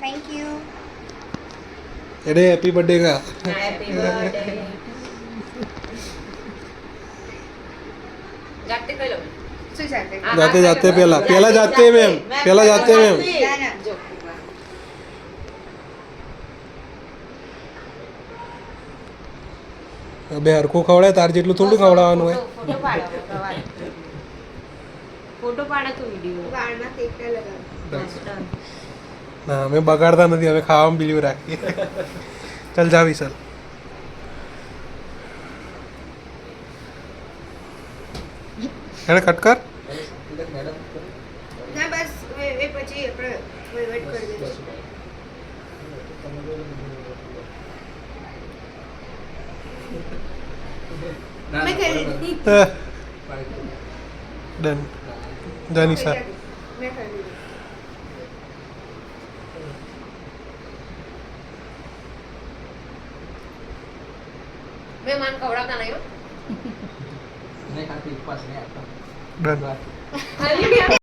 Thank you. अरे happy birthday का happy birthday जाते कह लो શું ચાલે? जाते जाते पहला जाते मैम पहला जाते मैम ના ના जो બે હરખું ખવડાય તાર જેટલું થોડું ખવડાવવાનું હોય फोटो पाड़ो फोटो पाड़ो तो वीडियो વાળમાં કેક ના લગાવ. बस डन ના અમે બગાડતા નથી અમે ખાવામાં બિલીવ રાખીએ ચાલ જા વિશાલ એને કટ કર ના બસ એ પછી આપણે વેટ કરી દઈશું. મેં કરી દીધી. ડન જા નિશા મેં કરી દીધી. मैं मान कवड़ा नहीं हो ડન खाली भी